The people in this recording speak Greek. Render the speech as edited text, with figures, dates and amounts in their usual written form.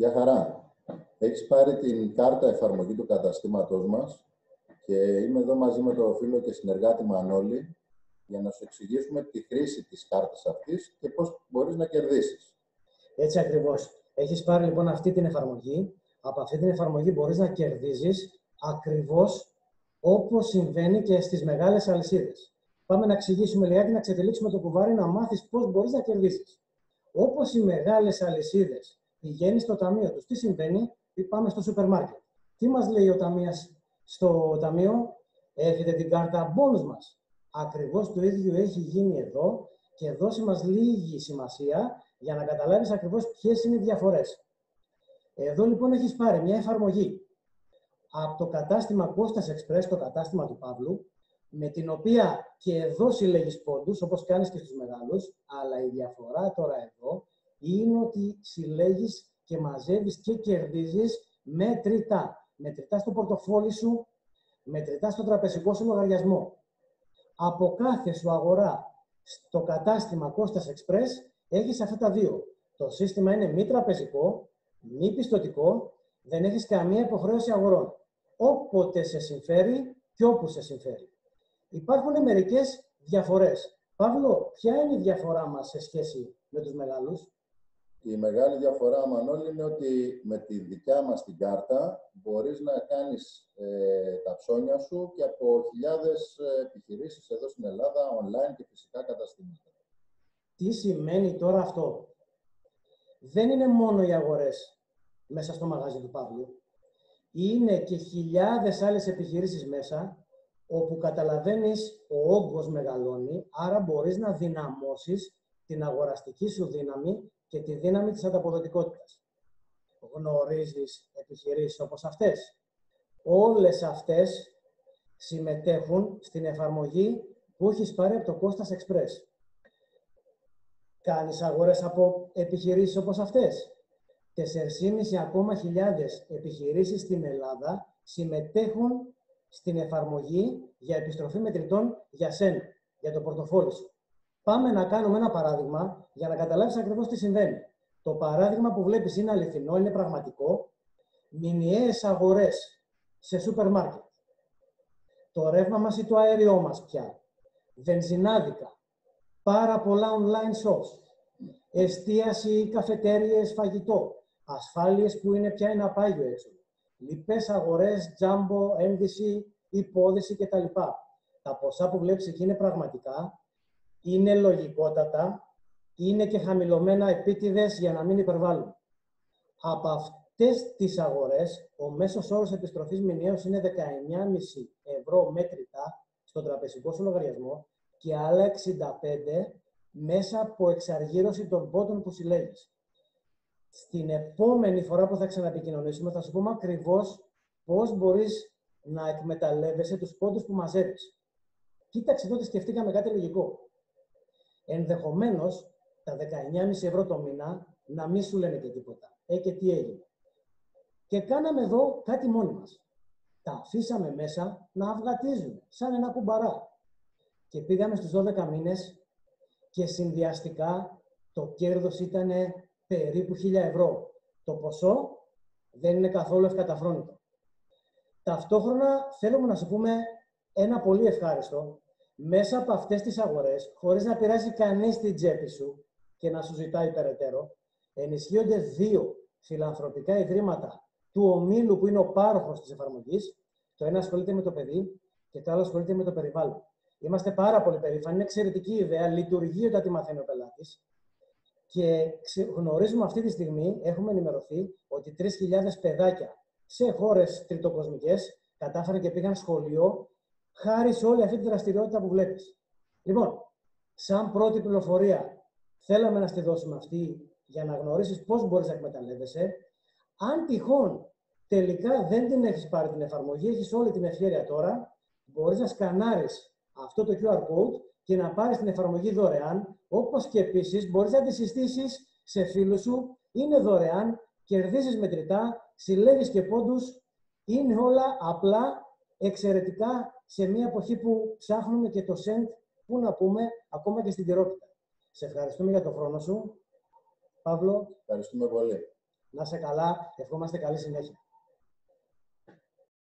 Γεια χαρά. Έχεις πάρει την κάρτα εφαρμογή του καταστήματός μας και είμαι εδώ μαζί με τον φίλο και συνεργάτη Μανώλη για να σου εξηγήσουμε τη χρήση της κάρτας αυτής και πώς μπορείς να κερδίσεις. Έτσι ακριβώς. Έχεις πάρει λοιπόν αυτή την εφαρμογή. Από αυτή την εφαρμογή μπορείς να κερδίζεις ακριβώς όπως συμβαίνει και στις μεγάλες αλυσίδες. Πάμε να εξηγήσουμε λιγάκι, να ξετυλίξουμε το κουβάρι, να μάθεις πώς μπορείς να κερδίσεις. Όπως οι μεγάλες αλυσίδες πηγαίνεις στο ταμείο τους, τι συμβαίνει, πάμε στο σούπερ μάρκετ. Τι μας λέει ο ταμείας στο ταμείο, έχετε την κάρτα bonus μας. Ακριβώς το ίδιο έχει γίνει εδώ και δώσει μας λίγη σημασία για να καταλάβεις ακριβώς ποιες είναι οι διαφορές. Εδώ λοιπόν έχεις πάρει μια εφαρμογή από το κατάστημα Κώστας Express, το κατάστημα του Παύλου, με την οποία και εδώ συλλέγεις πόντους, όπως κάνεις και στους μεγάλους, αλλά η διαφορά τώρα εδώ είναι ότι συλλέγεις και μαζεύεις και κερδίζεις μετρητά. Μετρητά στο πορτοφόλι σου, μετρητά στο τραπεζικό σου λογαριασμό. Από κάθε σου αγορά στο κατάστημα Κώστας Express έχεις αυτά τα δύο. Το σύστημα είναι μη τραπεζικό, μη πιστωτικό, δεν έχεις καμία υποχρέωση αγορών. Όποτε σε συμφέρει και όπου σε συμφέρει. Υπάρχουν μερικές διαφορές. Παύλο, ποια είναι η διαφορά μας σε σχέση με τους μεγάλους? Η μεγάλη διαφορά, Μανώλη, είναι ότι με τη δικιά μας την κάρτα μπορείς να κάνεις τα ψώνια σου και από χιλιάδες επιχειρήσεις εδώ στην Ελλάδα, online και φυσικά καταστήματα. Τι σημαίνει τώρα αυτό? Δεν είναι μόνο οι αγορές μέσα στο μαγαζί του Παύλου. Είναι και χιλιάδες άλλες επιχειρήσεις μέσα, όπου καταλαβαίνεις ο όγκος μεγαλώνει, άρα μπορείς να δυναμώσεις την αγοραστική σου δύναμη και τη δύναμη της ανταποδοτικότητας. Γνωρίζεις επιχειρήσεις όπως αυτές? Όλες αυτές συμμετέχουν στην εφαρμογή που έχεις πάρει από το Κώστας Express. Κάνεις αγορές από επιχειρήσεις όπως αυτές? 4.500 ακόμα χιλιάδες επιχειρήσεις στην Ελλάδα συμμετέχουν στην εφαρμογή για επιστροφή μετρητών για σένα, για το πορτοφόλι σου. Πάμε να κάνουμε ένα παράδειγμα για να καταλάβεις ακριβώς τι συμβαίνει. Το παράδειγμα που βλέπεις είναι αληθινό, είναι πραγματικό. Μηνιαίες αγορές σε σούπερ μάρκετ. Το ρεύμα μας ή το αέριό μας πια. Βενζινάδικα. Πάρα πολλά online shops. Εστίαση, καφετέριες, φαγητό. Ασφάλειες που είναι πια ένα πάγιο έξω. Λοιπές αγορές, τζάμπο, ένδυση, υπόδηση κτλ. Τα ποσά που βλέπεις εκεί είναι πραγματικά, είναι λογικότατα, είναι και χαμηλωμένα επίτηδες για να μην υπερβάλλουν. Από αυτές τις αγορές, ο μέσος όρος επιστροφής μηνιαίως είναι 19,5 ευρώ μέτρητα στον τραπεζικό σου λογαριασμό και άλλα 65 μέσα από εξαργύρωση των πόντων που συλλέγεις. Στην επόμενη φορά που θα ξαναεπικοινωνήσουμε θα σου πούμε ακριβώς πώς μπορείς να εκμεταλλεύεσαι τους πόντους που μαζεύεις. Κοίταξε, τότε σκεφτήκαμε κάτι λογικό. Ενδεχομένως τα 19,5 ευρώ το μήνα να μην σου λένε και τίποτα. Και τι έγινε? Και κάναμε εδώ κάτι μόνοι μας. Τα αφήσαμε μέσα να αυγατίζουν, σαν ένα κουμπαρά. Και πήγαμε στους 12 μήνες και συνδυαστικά το κέρδος ήταν περίπου 1.000 ευρώ. Το ποσό δεν είναι καθόλου ευκαταφρόνητο. Ταυτόχρονα θέλουμε να σου πούμε ένα πολύ ευχάριστο. Μέσα από αυτές τις αγορές, χωρίς να πειράζει κανείς την τσέπη σου και να σου ζητάει περαιτέρω, ενισχύονται 2 φιλανθρωπικά ιδρύματα του ομίλου που είναι ο πάροχος της εφαρμογής. Το ένα ασχολείται με το παιδί και το άλλο ασχολείται με το περιβάλλον. Είμαστε πάρα πολύ περήφανοι, είναι εξαιρετική ιδέα, λειτουργεί όταν τη μαθαίνει ο πελάτης. Και γνωρίζουμε αυτή τη στιγμή, έχουμε ενημερωθεί, ότι 3.000 παιδάκια σε χώρες τριτοκοσμικές κατάφεραν και πήγαν σχολείο χάρη σε όλη αυτή τη δραστηριότητα που βλέπεις. Λοιπόν, σαν πρώτη πληροφορία, θέλαμε να στη δώσουμε αυτή για να γνωρίσεις πώς μπορείς να εκμεταλλεύεσαι. Αν τυχόν τελικά δεν την έχεις πάρει την εφαρμογή, έχεις όλη την ευχέρεια τώρα, μπορείς να σκανάρεις αυτό το QR code και να πάρεις την εφαρμογή δωρεάν, όπως και επίσης μπορείς να τη συστήσεις σε φίλους σου, είναι δωρεάν, κερδίζεις μετρητά, συλλέγεις και πόντους, είναι όλα απλά εξαιρετικά σε μια εποχή που ψάχνουμε και το send, που να πούμε, ακόμα και στην τυρόπιτα. Σε ευχαριστούμε για τον χρόνο σου, Παύλο. Ευχαριστούμε πολύ. Να είσαι καλά, ευχόμαστε καλή συνέχεια.